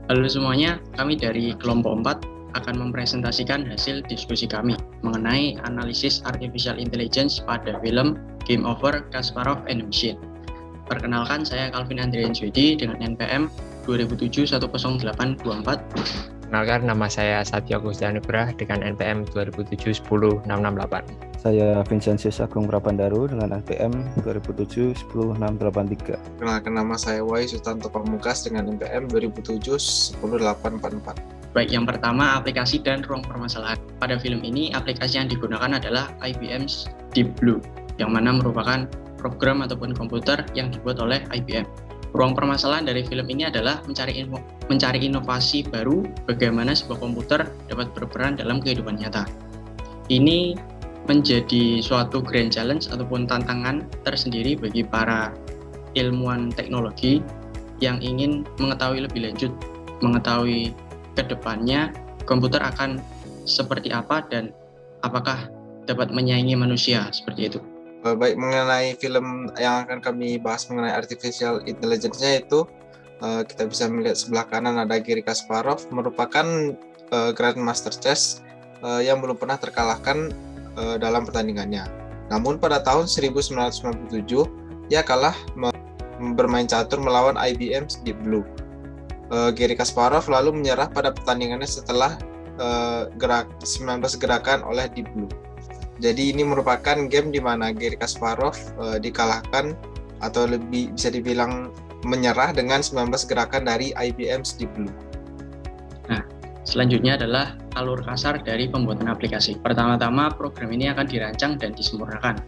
Halo semuanya, kami dari kelompok 4 akan mempresentasikan hasil diskusi kami mengenai analisis artificial intelligence pada film Game Over Kasparov and Machine. Perkenalkan, saya Calvin Andrian Swedi dengan NPM 2007-10824. Perkenalkan, nama saya Satya Kusdanugrah dengan NPM 2007-10668. Saya Vincentius Agung Prabandaru dengan NPM 2007-10683. Perkenalkan, nama saya Wai Sutanto Pamungkas dengan NPM 2007-10844. Baik, yang pertama aplikasi dan ruang permasalahan. Pada film ini, aplikasi yang digunakan adalah IBM's Deep Blue, yang mana merupakan program ataupun komputer yang dibuat oleh IBM. Ruang permasalahan dari film ini adalah mencari inovasi baru bagaimana sebuah komputer dapat berperan dalam kehidupan nyata. Ini menjadi suatu grand challenge ataupun tantangan tersendiri bagi para ilmuwan teknologi yang ingin mengetahui lebih lanjut, mengetahui ke depannya komputer akan seperti apa dan apakah dapat menyaingi manusia, seperti itu. Baik, mengenai film yang akan kami bahas mengenai artificial intelligence-nya itu kita bisa melihat sebelah kanan ada Garry Kasparov, merupakan Grandmaster Chess yang belum pernah terkalahkan dalam pertandingannya. Namun pada tahun 1997 ia kalah bermain catur melawan IBM Deep Blue. Garry Kasparov lalu menyerah pada pertandingannya setelah 19 gerakan oleh Deep Blue. Jadi ini merupakan game di mana Garry Kasparov dikalahkan atau lebih bisa dibilang menyerah dengan 19 gerakan dari IBM Deep Blue. Nah, selanjutnya adalah alur kasar dari pembuatan aplikasi. Pertama-tama, program ini akan dirancang dan disempurnakan.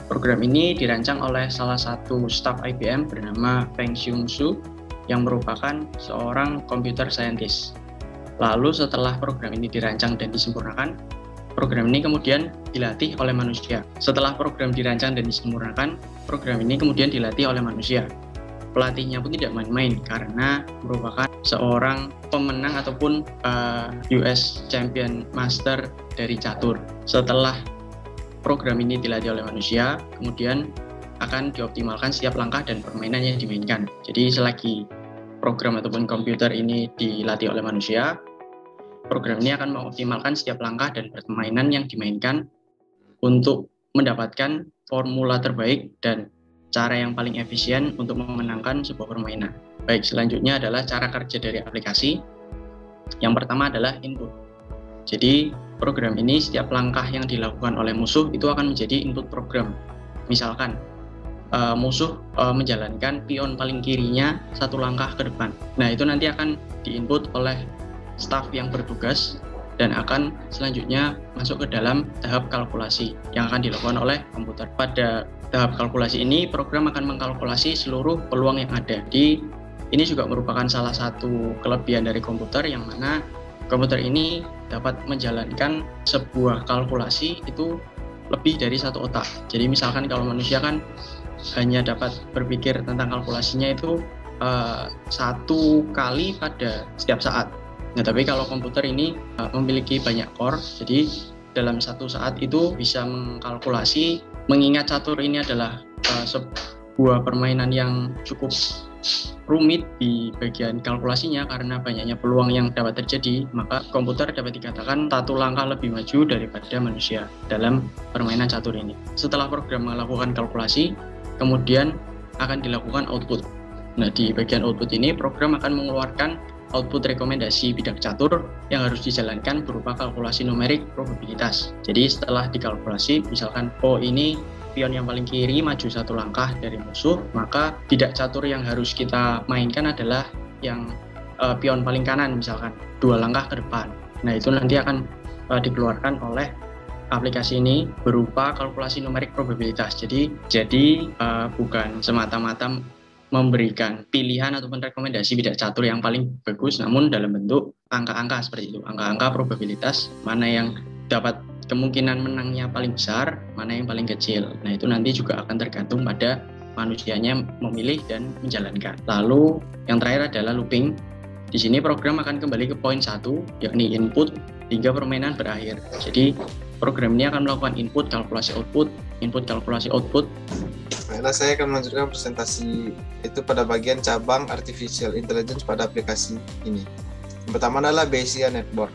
Program ini dirancang oleh salah satu staf IBM bernama Feng-Hsiung Hsu yang merupakan seorang computer scientist. Lalu setelah program ini dirancang dan disempurnakan, program ini kemudian dilatih oleh manusia. Setelah program dirancang dan disempurnakan, program ini kemudian dilatih oleh manusia. Pelatihnya pun tidak main-main karena merupakan seorang pemenang ataupun US Champion Master dari catur. Setelah program ini dilatih oleh manusia, kemudian akan dioptimalkan setiap langkah dan permainan yang dimainkan. Jadi selagi program ataupun komputer ini dilatih oleh manusia, program ini akan mengoptimalkan setiap langkah dan permainan yang dimainkan untuk mendapatkan formula terbaik dan cara yang paling efisien untuk memenangkan sebuah permainan. Baik, selanjutnya adalah cara kerja dari aplikasi. Yang pertama adalah input. Jadi, program ini setiap langkah yang dilakukan oleh musuh itu akan menjadi input program. Misalkan, musuh menjalankan pion paling kirinya satu langkah ke depan. Nah, itu nanti akan diinput oleh staf yang bertugas dan akan selanjutnya masuk ke dalam tahap kalkulasi yang akan dilakukan oleh komputer. Pada tahap kalkulasi ini, program akan mengkalkulasi seluruh peluang yang ada. Ini juga merupakan salah satu kelebihan dari komputer yang mana komputer ini dapat menjalankan sebuah kalkulasi itu lebih dari satu otak. Jadi misalkan kalau manusia kan hanya dapat berpikir tentang kalkulasinya itu satu kali pada setiap saat. Nah, tapi kalau komputer ini memiliki banyak core, jadi dalam satu saat itu bisa mengkalkulasi, mengingat catur ini adalah sebuah permainan yang cukup rumit di bagian kalkulasinya karena banyaknya peluang yang dapat terjadi, maka komputer dapat dikatakan satu langkah lebih maju daripada manusia dalam permainan catur ini. Setelah program melakukan kalkulasi, kemudian akan dilakukan output. Nah, di bagian output ini program akan mengeluarkan output rekomendasi bidang catur yang harus dijalankan berupa kalkulasi numerik probabilitas. Jadi setelah dikalkulasi, misalkan ini pion yang paling kiri maju satu langkah dari musuh, maka bidang catur yang harus kita mainkan adalah yang pion paling kanan, misalkan 2 langkah ke depan. Nah, itu nanti akan dikeluarkan oleh aplikasi ini berupa kalkulasi numerik probabilitas. Jadi bukan semata-mata memberikan pilihan ataupun rekomendasi bidang catur yang paling bagus, namun dalam bentuk angka-angka seperti itu, angka-angka probabilitas mana yang dapat kemungkinan menangnya paling besar, mana yang paling kecil. Nah, itu nanti juga akan tergantung pada manusianya memilih dan menjalankan. Lalu yang terakhir adalah looping. Di sini program akan kembali ke poin 1, yakni input hingga permainan berakhir. Jadi program ini akan melakukan input, kalkulasi output, input kalkulasi output. Baiklah, saya akan melanjutkan presentasi itu pada bagian cabang Artificial Intelligence pada aplikasi ini. Yang pertama adalah Bayesian Network.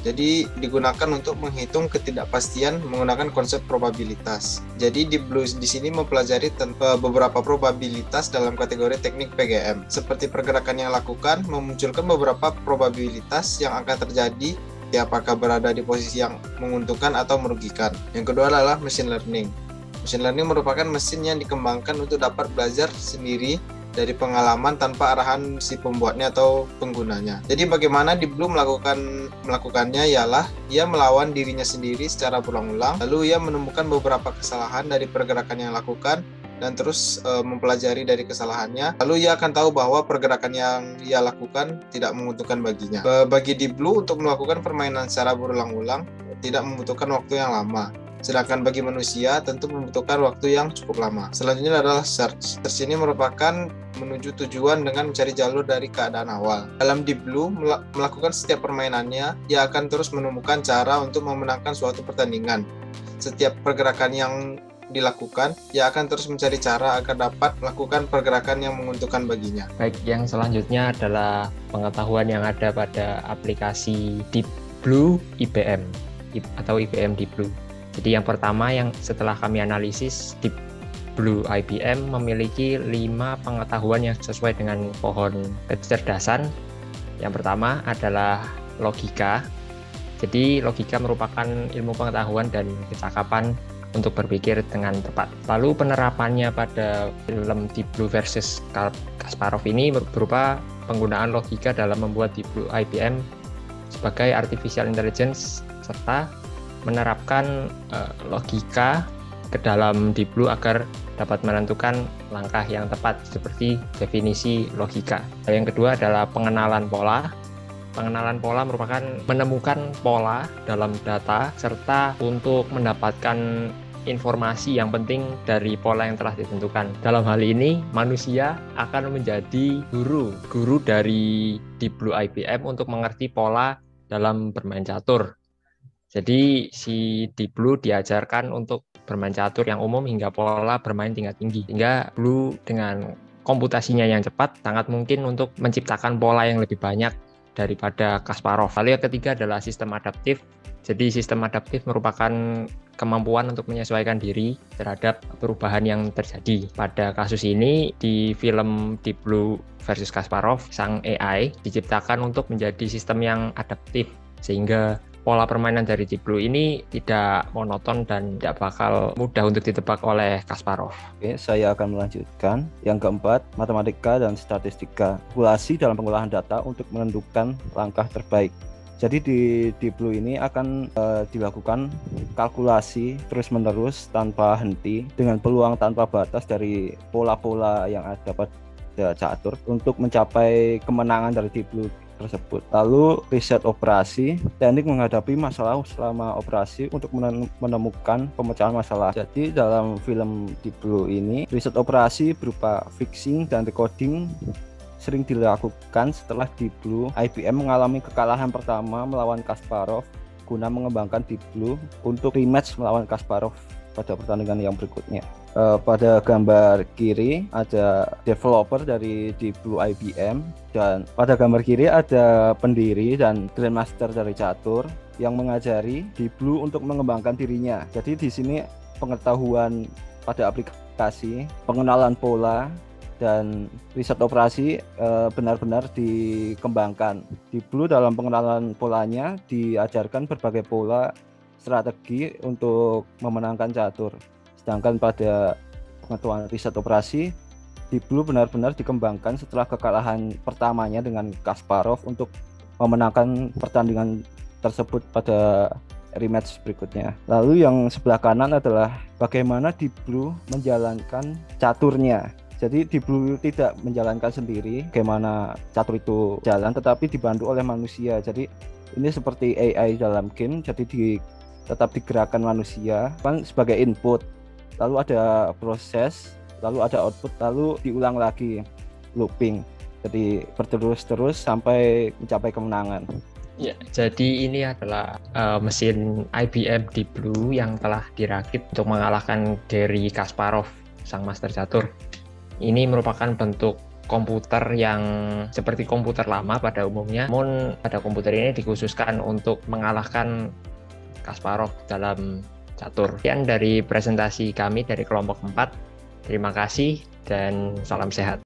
Jadi digunakan untuk menghitung ketidakpastian menggunakan konsep probabilitas. Jadi Deep Blue di sini mempelajari beberapa probabilitas dalam kategori teknik PGM. Seperti pergerakan yang lakukan, memunculkan beberapa probabilitas yang akan terjadi apakah berada di posisi yang menguntungkan atau merugikan. Yang kedua adalah Machine Learning. Machine Learning merupakan mesin yang dikembangkan untuk dapat belajar sendiri dari pengalaman tanpa arahan si pembuatnya atau penggunanya. Jadi bagaimana Deep Blue melakukannya ialah ia melawan dirinya sendiri secara berulang-ulang, lalu ia menemukan beberapa kesalahan dari pergerakan yang lakukan dan terus mempelajari dari kesalahannya. Lalu ia akan tahu bahwa pergerakan yang ia lakukan tidak menguntungkan baginya. Bagi Deep Blue untuk melakukan permainan secara berulang-ulang tidak membutuhkan waktu yang lama. Sedangkan bagi manusia tentu membutuhkan waktu yang cukup lama. Selanjutnya adalah search. Search ini merupakan menuju tujuan dengan mencari jalur dari keadaan awal. Dalam Deep Blue, melakukan setiap permainannya, ia akan terus menemukan cara untuk memenangkan suatu pertandingan. Setiap pergerakan yang dilakukan, ia akan terus mencari cara agar dapat melakukan pergerakan yang menguntungkan baginya. Baik, yang selanjutnya adalah pengetahuan yang ada pada aplikasi Deep Blue IBM atau IBM Deep Blue. Jadi yang pertama yang setelah kami analisis, Deep Blue IBM memiliki 5 pengetahuan yang sesuai dengan pohon kecerdasan. Yang pertama adalah logika. Jadi logika merupakan ilmu pengetahuan dan kecakapan untuk berpikir dengan tepat. Lalu penerapannya pada film Deep Blue versus Kasparov ini berupa penggunaan logika dalam membuat Deep Blue IBM sebagai artificial intelligence serta menerapkan logika ke dalam Deep Blue agar dapat menentukan langkah yang tepat seperti definisi logika. Yang kedua adalah pengenalan pola. Pengenalan pola merupakan menemukan pola dalam data serta untuk mendapatkan informasi yang penting dari pola yang telah ditentukan. Dalam hal ini, manusia akan menjadi guru dari Deep Blue IBM untuk mengerti pola dalam bermain catur. Jadi si Deep Blue diajarkan untuk bermain catur yang umum hingga pola bermain tingkat tinggi. Sehingga Blue dengan komputasinya yang cepat sangat mungkin untuk menciptakan pola yang lebih banyak daripada Kasparov. Lalu yang ketiga adalah sistem adaptif. Jadi sistem adaptif merupakan kemampuan untuk menyesuaikan diri terhadap perubahan yang terjadi. Pada kasus ini di film Deep Blue versus Kasparov, sang AI diciptakan untuk menjadi sistem yang adaptif sehingga pola permainan dari Deep Blue ini tidak monoton dan tidak bakal mudah untuk ditebak oleh Kasparov. Oke, saya akan melanjutkan. Yang keempat, matematika dan statistika. Kalkulasi dalam pengolahan data untuk menentukan langkah terbaik. Jadi di Deep Blue ini akan dilakukan kalkulasi terus-menerus tanpa henti dengan peluang tanpa batas dari pola-pola yang ada pada catur untuk mencapai kemenangan dari Deep Blue tersebut. Lalu riset operasi, teknik menghadapi masalah selama operasi untuk menemukan pemecahan masalah. Jadi dalam film Deep Blue ini riset operasi berupa fixing dan recoding sering dilakukan setelah Deep Blue IBM mengalami kekalahan pertama melawan Kasparov guna mengembangkan Deep Blue untuk rematch melawan Kasparov pada pertandingan yang berikutnya. Pada gambar kiri ada developer dari Deep Blue IBM dan pada gambar kiri ada pendiri dan grandmaster dari catur yang mengajari Deep Blue untuk mengembangkan dirinya. Jadi di sini pengetahuan pada aplikasi, pengenalan pola dan riset operasi benar-benar dikembangkan. Deep Blue dalam pengenalan polanya diajarkan berbagai pola strategi untuk memenangkan catur. Sedangkan pada pengetahuan riset operasi, Deep Blue benar-benar dikembangkan setelah kekalahan pertamanya dengan Kasparov untuk memenangkan pertandingan tersebut pada rematch berikutnya. Lalu yang sebelah kanan adalah bagaimana Deep Blue menjalankan caturnya. Jadi Deep Blue tidak menjalankan sendiri bagaimana catur itu jalan, tetapi dibantu oleh manusia. Jadi ini seperti AI dalam game, jadi tetap digerakkan manusia kan sebagai input. Lalu ada proses, lalu ada output, lalu diulang lagi, looping. Jadi berterus-terus sampai mencapai kemenangan. Ya, jadi ini adalah mesin IBM Deep Blue yang telah dirakit untuk mengalahkan Garry Kasparov, sang master catur. Ini merupakan bentuk komputer yang seperti komputer lama pada umumnya, namun pada komputer ini dikhususkan untuk mengalahkan Kasparov dalam catur. Sekian dari presentasi kami dari kelompok 4. Terima kasih dan salam sehat.